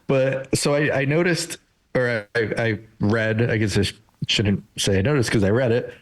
Speaker 4: But so I noticed, or I read, I guess I shouldn't say I noticed because I read it.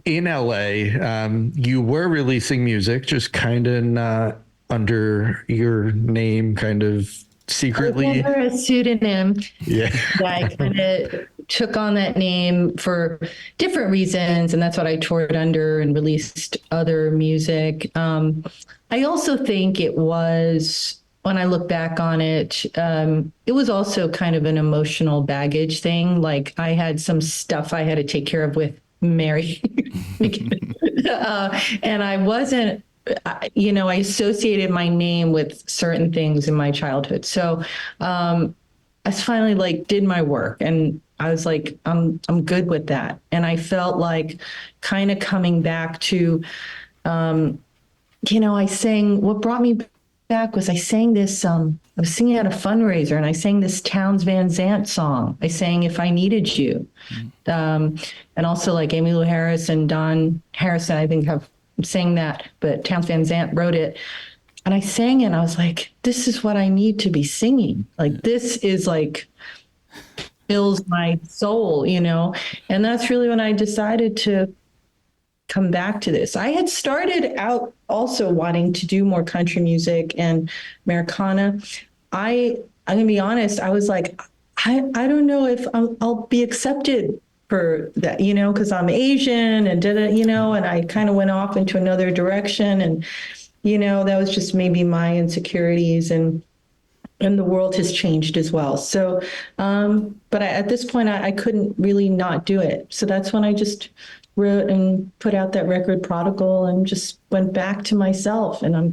Speaker 4: In LA, you were releasing music, just kind of not under your name, kind of secretly.
Speaker 3: Under a pseudonym.
Speaker 4: Yeah.
Speaker 3: I kind of took on that name for different reasons, and that's what I toured under and released other music. I also think it was, when I look back on it, it was also kind of an emotional baggage thing. Like I had some stuff I had to take care of with Mary, and I wasn't. I associated my name with certain things in my childhood. So I finally did my work, and I was like, I'm good with that. And I felt like kind of coming back to, I sang, what brought me back was I sang this, I was singing at a fundraiser and I sang this Townes Van Zandt song. I sang If I Needed You. And also like Emmylou Harris and Don Harrison, I think have sang that, but Townes Van Zandt wrote it. And I sang it and I was like, this is what I need to be singing. Like, this is like, fills my soul, and that's really when I decided to come back to this. I had started out also wanting to do more country music and Americana. I'm gonna be honest, I was like, I don't know if I'll be accepted for that, because I'm Asian and and I kind of went off into another direction, and that was just maybe my insecurities, and the world has changed as well. So, but at this point, I couldn't really not do it. So that's when I just wrote and put out that record, Prodigal, and just went back to myself. And I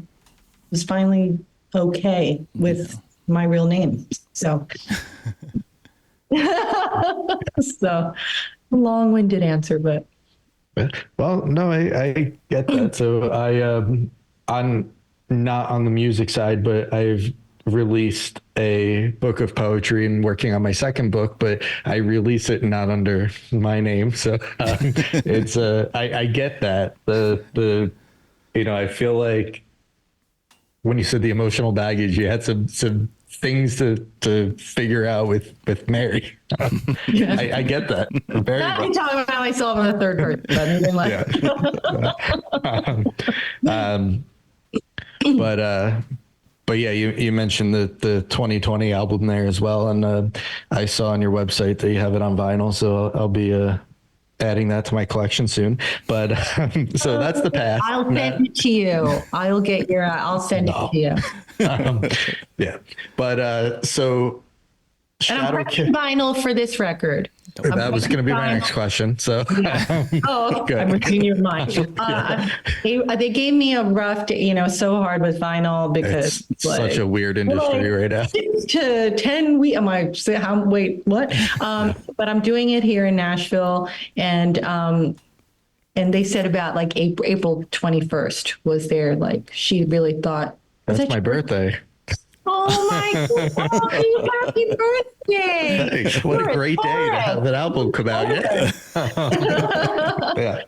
Speaker 3: was finally okay with my real name. So, so long-winded answer, but.
Speaker 4: Well, no, I get that. So I'm not on the music side, but I've released a book of poetry and working on my second book, but I release it not under my name. So it's I get that. I feel like when you said the emotional baggage, you had some things to figure out with Mary. I get that very
Speaker 3: Not
Speaker 4: much.
Speaker 3: me talking about myself in the third person, but anything like
Speaker 4: But yeah, you mentioned the 2020 album there as well, and I saw on your website that you have it on vinyl, so I'll be adding that to my collection soon. But so that's the past.
Speaker 3: I'll send it to you. I'll send it to you.
Speaker 4: Yeah, but so
Speaker 3: And I'm pressing vinyl for this record.
Speaker 4: that was going to be my next question. So
Speaker 3: Oh,
Speaker 4: Good.
Speaker 3: I'm reading your mind. They gave me a rough day, so hard with vinyl because
Speaker 4: it's such a weird industry right now.
Speaker 3: 6 to 10 weeks. Wait, what? But I'm doing it here in Nashville, and they said about like April 21st was there. Like she really thought
Speaker 4: That's my birthday.
Speaker 3: Oh my God! Happy birthday!
Speaker 4: Hey, what a great day to have that album come out. Yeah. Yeah.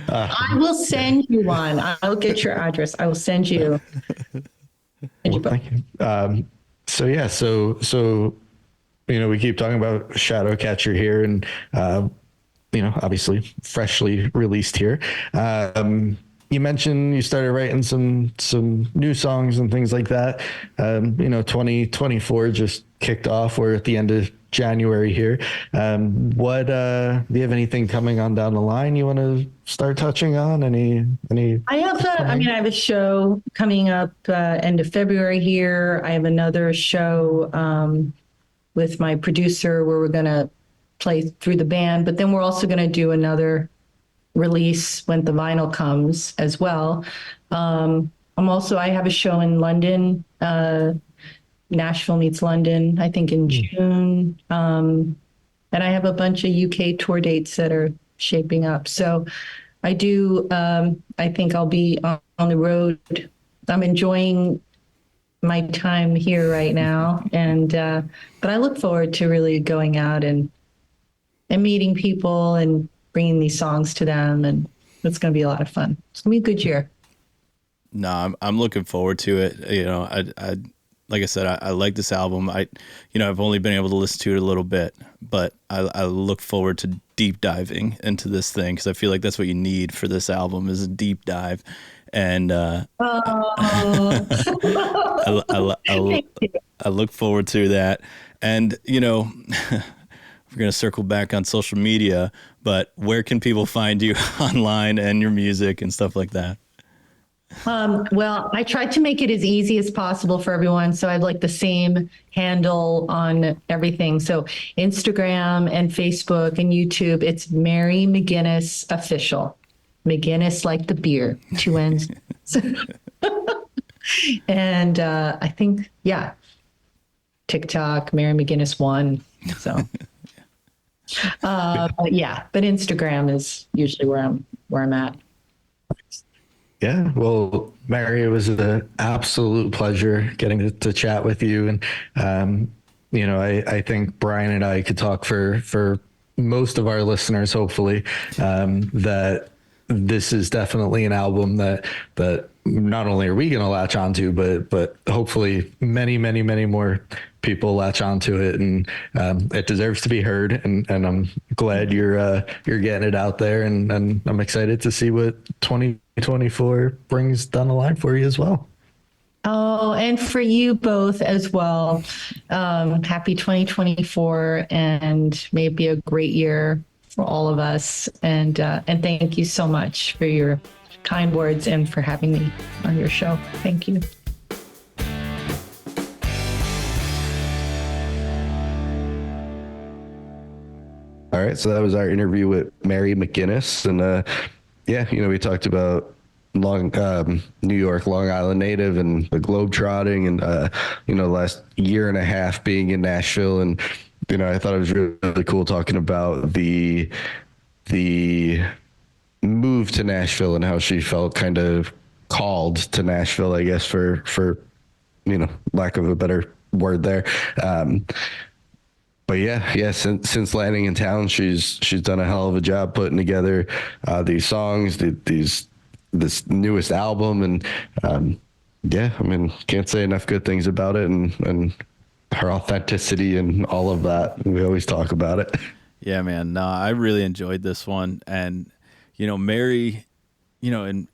Speaker 3: I will send you one. I'll get your address. I will send you.
Speaker 4: Well, thank you. So yeah, so we keep talking about Shadowcatcher here, and obviously freshly released here. You mentioned you started writing some new songs and things like that. 2024 just kicked off. We're at the end of January here. What do you have anything coming on down the line you want to start touching on? Any?
Speaker 3: I have a show coming up end of February here. I have another show with my producer where we're going to play through the band, but then we're also going to do another release when the vinyl comes as well. I have a show in London, Nashville meets London, I think in June. And I have a bunch of UK tour dates that are shaping up. So I do, I think I'll be on the road. I'm enjoying my time here right now. But I look forward to really going out and meeting people and bringing these songs to them. And it's going to be a lot of fun. It's going to be a good year.
Speaker 2: No, I'm looking forward to it. You know, I like I said, I like this album. I've only been able to listen to it a little bit, but I look forward to deep diving into this thing because I feel like that's what you need for this album is a deep dive. And I look forward to that. And, you know, we're going to circle back on social media, but where can people find you online and your music and stuff like that?
Speaker 3: Well, I tried to make it as easy as possible for everyone. So I have like the same handle on everything. So Instagram and Facebook and YouTube, it's Mary McGuinness Official. McGuinness like the beer, 2 N's. And I think, TikTok, Mary McGuinness 1. So, but Instagram is usually where I'm at.
Speaker 4: Yeah, well, Mary, it was an absolute pleasure getting to chat with you. And, I think Brian and I could talk for most of our listeners, hopefully, that this is definitely an album that not only are we going to latch onto, but hopefully many, many, many more people latch onto it, and it deserves to be heard. And I'm glad you're getting it out there, and I'm excited to see what 2024 brings down the line for you as well.
Speaker 3: Oh, and for you both as well. Happy 2024, and may it be a great year for all of us. And thank you so much for your kind words and for having me on your show. Thank you.
Speaker 1: All right, so that was our interview with Mary McGuinness, and we talked about New York, Long Island native, and the globetrotting, and last year and a half being in Nashville, and I thought it was really cool talking about the move to Nashville and how she felt kind of called to Nashville, I guess, for lack of a better word there. But since landing in town, she's done a hell of a job putting together these songs, this newest album, and can't say enough good things about it, and her authenticity and all of that. We always talk about it.
Speaker 2: Yeah, man. No, I really enjoyed this one, and Mary, in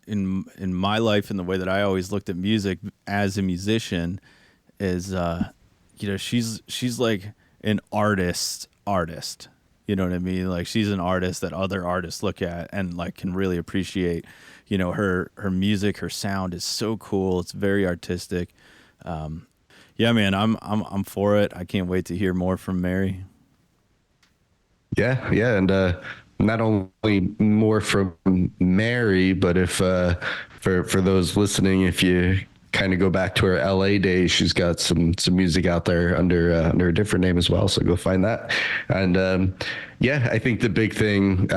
Speaker 2: my life and the way that I always looked at music as a musician is, she's like an artist. You know what I mean? Like she's an artist that other artists look at and like can really appreciate. Her music, her sound is so cool. It's very artistic. Yeah, man, I'm for it. I can't wait to hear more from Mary.
Speaker 1: Yeah, and not only more from Mary, but if for those listening, if you kind of go back to her LA days, she's got some music out there under a different name as well. So go find that. And I think the big thing,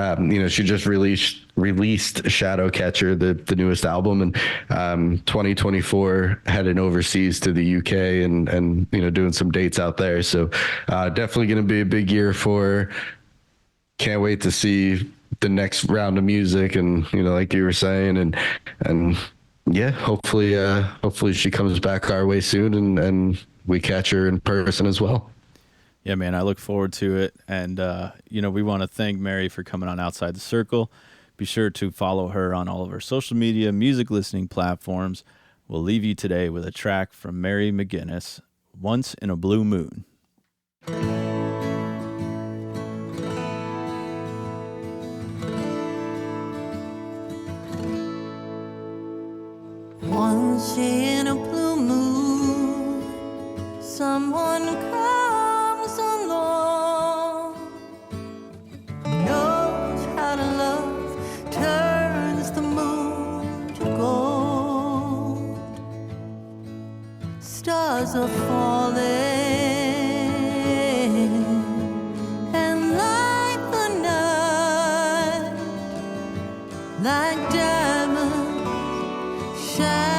Speaker 1: she just released Shadow Catcher, the newest album, and 2024 heading overseas to the UK and doing some dates out there. So definitely going to be a big year for her. Can't wait to see the next round of music, and like you were saying, and hopefully she comes back our way soon, and we catch her in person as well.
Speaker 2: Yeah, man, I look forward to it. And, we want to thank Mary for coming on Outside the Circle. Be sure to follow her on all of her social media, music listening platforms. We'll leave you today with a track from Mary McGuinness, Once in a Blue Moon.
Speaker 5: Once in a blue moon, someone comes along, knows how to love, stars are falling, and light the night like diamonds shine.